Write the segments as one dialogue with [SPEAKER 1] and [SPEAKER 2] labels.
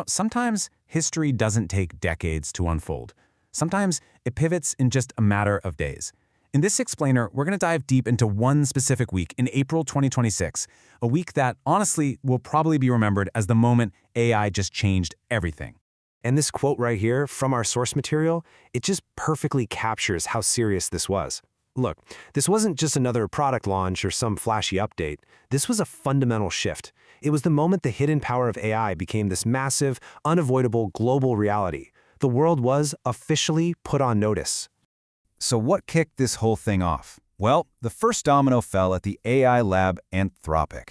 [SPEAKER 1] Sometimes history doesn't take decades to unfold. Sometimes it pivots in just a matter of days. In this explainer, we're going to dive deep into one specific week in April 2026, a week that, honestly, will probably be remembered as the moment AI just changed everything.
[SPEAKER 2] And this quote right here from our source material, it just perfectly captures how serious this was. Look, this wasn't just another product launch or some flashy update. This was a fundamental shift. It was the moment the hidden power of AI became this massive, unavoidable global reality. The world was officially put on notice.
[SPEAKER 3] So what kicked this whole thing off? Well, the first domino fell at the AI lab Anthropic.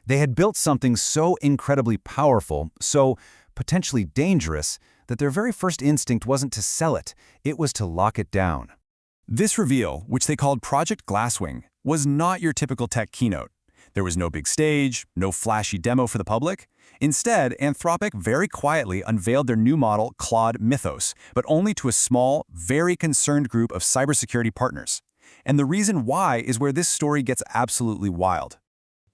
[SPEAKER 3] They had built something so incredibly powerful, so potentially dangerous, that their very first instinct wasn't to sell it, it was to lock it down.
[SPEAKER 4] This reveal, which they called Project Glasswing, was not your typical tech keynote. There was no big stage, no flashy demo for the public. Instead, Anthropic very quietly unveiled their new model, Claude Mythos, but only to a small, very concerned group of cybersecurity partners. And the reason why is where this story gets absolutely wild.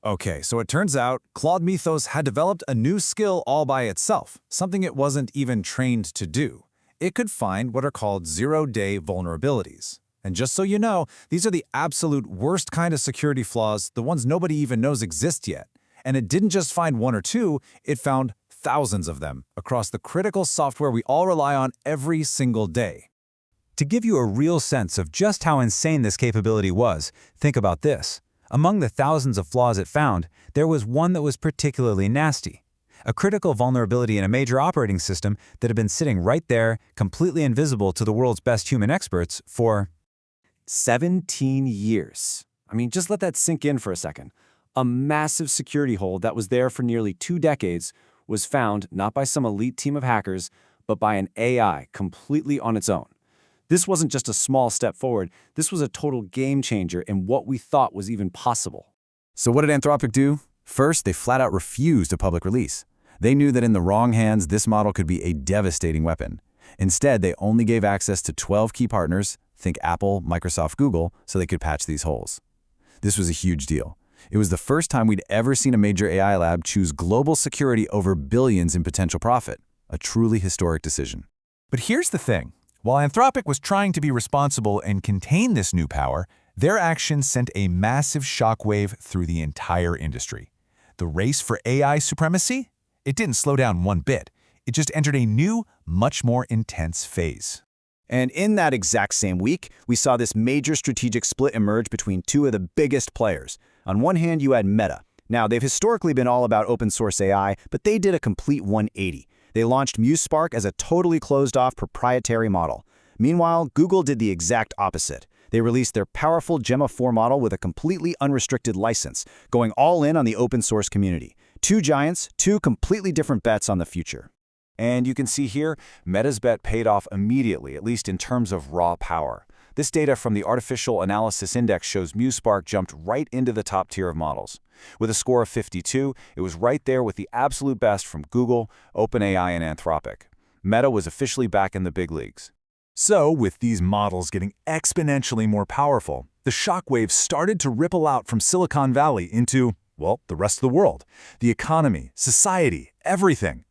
[SPEAKER 5] Okay, so it turns out Claude Mythos had developed a new skill all by itself, something it wasn't even trained to do. It could find what are called zero-day vulnerabilities. And just so you know, these are the absolute worst kind of security flaws, the ones nobody even knows exist yet. And it didn't just find one or two, it found thousands of them across the critical software we all rely on every single day.
[SPEAKER 3] To give you a real sense of just how insane this capability was, think about this. Among the thousands of flaws it found, there was one that was particularly nasty. A critical vulnerability in a major operating system that had been sitting right there, completely invisible to the world's best human experts for
[SPEAKER 2] 17 years. Just let that sink in for a second. A massive security hole that was there for nearly 2 decades was found not by some elite team of hackers, but by an AI completely on its own. This wasn't just a small step forward, this was a total game changer in what we thought was even possible.
[SPEAKER 4] So what did Anthropic do? First, they flat out refused a public release. They knew that in the wrong hands, this model could be a devastating weapon. Instead, they only gave access to 12 key partners, think Apple, Microsoft, Google, so they could patch these holes. This was a huge deal. It was the first time we'd ever seen a major AI lab choose global security over billions in potential profit. A truly historic decision.
[SPEAKER 5] But here's the thing. While Anthropic was trying to be responsible and contain this new power, their actions sent a massive shockwave through the entire industry. The race for AI supremacy? It didn't slow down one bit. It just entered a new, much more intense phase.
[SPEAKER 2] And in that exact same week, we saw this major strategic split emerge between two of the biggest players. On one hand, you had Meta. Now, they've historically been all about open source AI, but they did a complete 180. They launched MuseSpark as a totally closed-off proprietary model. Meanwhile, Google did the exact opposite. They released their powerful Gemma 4 model with a completely unrestricted license, going all in on the open source community. Two giants, two completely different bets on the future.
[SPEAKER 4] And you can see here, Meta's bet paid off immediately, at least in terms of raw power. This data from the Artificial Analysis Index shows MuseSpark jumped right into the top tier of models. With a score of 52, it was right there with the absolute best from Google, OpenAI, and Anthropic. Meta was officially back in the big leagues.
[SPEAKER 5] So, with these models getting exponentially more powerful, the shockwave started to ripple out from Silicon Valley into, well, the rest of the world. The economy, society, everything.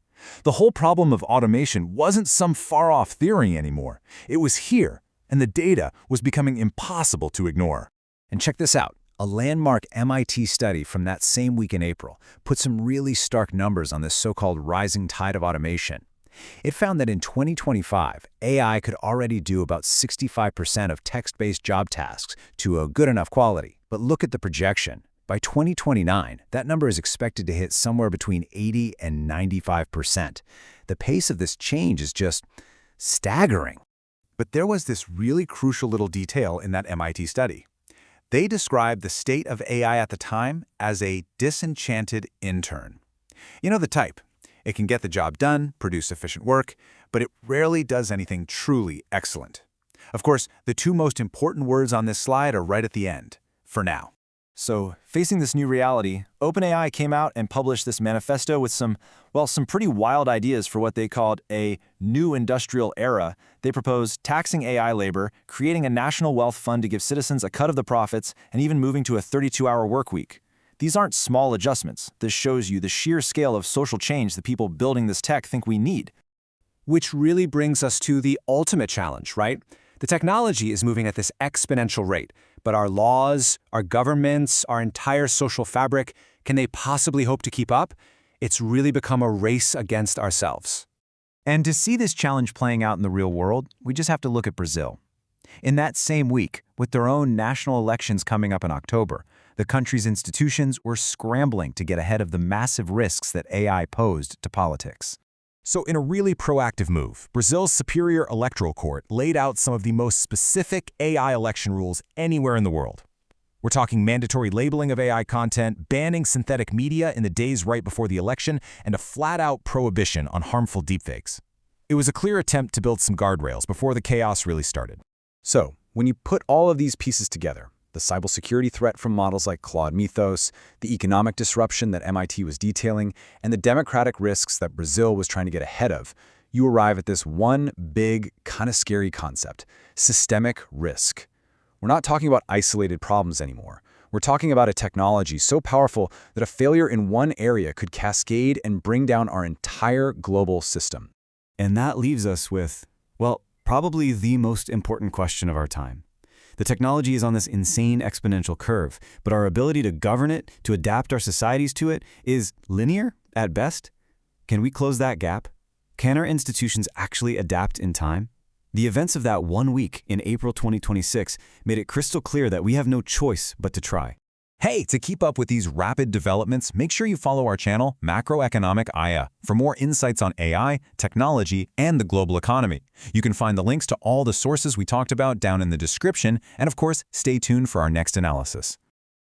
[SPEAKER 5] The whole problem of automation wasn't some far-off theory anymore. It was here, and the data was becoming impossible to ignore.
[SPEAKER 3] And check this out. A landmark MIT study from that same week in April put some really stark numbers on this so-called rising tide of automation. It found that in 2025, AI could already do about 65% of text-based job tasks to a good enough quality. But look at the projection. By 2029, that number is expected to hit somewhere between 80 and 95%. The pace of this change is just staggering.
[SPEAKER 5] But there was this really crucial little detail in that MIT study. They described the state of AI at the time as a disenchanted intern. You know the type. It can get the job done, produce efficient work, but it rarely does anything truly excellent. Of course, the two most important words on this slide are right at the end, for now.
[SPEAKER 2] So, facing this new reality, OpenAI came out and published this manifesto with some pretty wild ideas for what they called a new industrial era. They proposed taxing AI labor, creating a national wealth fund to give citizens a cut of the profits, and even moving to a 32-hour work week.
[SPEAKER 6] These aren't small adjustments. This shows you the sheer scale of social change the people building this tech think we need.
[SPEAKER 1] Which really brings us to the ultimate challenge, right? The technology is moving at this exponential rate, but our laws, our governments, our entire social fabric, can they possibly hope to keep up? It's really become a race against ourselves.
[SPEAKER 3] And to see this challenge playing out in the real world, we just have to look at Brazil. In that same week, with their own national elections coming up in October, the country's institutions were scrambling to get ahead of the massive risks that AI posed to politics.
[SPEAKER 1] So in a really proactive move, Brazil's Superior Electoral Court laid out some of the most specific AI election rules anywhere in the world. We're talking mandatory labeling of AI content, banning synthetic media in the days right before the election, and a flat-out prohibition on harmful deepfakes. It was a clear attempt to build some guardrails before the chaos really started.
[SPEAKER 3] So, when you put all of these pieces together, the cybersecurity threat from models like Claude Mythos, the economic disruption that MIT was detailing, and the democratic risks that Brazil was trying to get ahead of, you arrive at this one big, kind of scary concept: systemic risk. We're not talking about isolated problems anymore. We're talking about a technology so powerful that a failure in one area could cascade and bring down our entire global system.
[SPEAKER 4] And that leaves us with, well, probably the most important question of our time. The technology is on this insane exponential curve, but our ability to govern it, to adapt our societies to it, is linear at best. Can we close that gap? Can our institutions actually adapt in time? The events of that 1 week in April 2026 made it crystal clear that we have no choice but to try.
[SPEAKER 1] Hey, to keep up with these rapid developments, make sure you follow our channel, Macroeconomic Aya, for more insights on AI, technology, and the global economy. You can find the links to all the sources we talked about down in the description, and of course, stay tuned for our next analysis.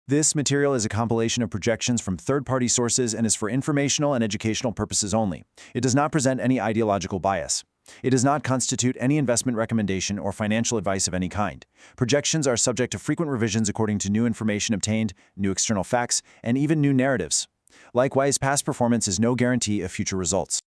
[SPEAKER 2] This material is a compilation of projections from third-party sources and is for informational and educational purposes only. It does not present any ideological bias. It does not constitute any investment recommendation or financial advice of any kind. Projections are subject to frequent revisions according to new information obtained, new external facts, and even new narratives. Likewise, past performance is no guarantee of future results.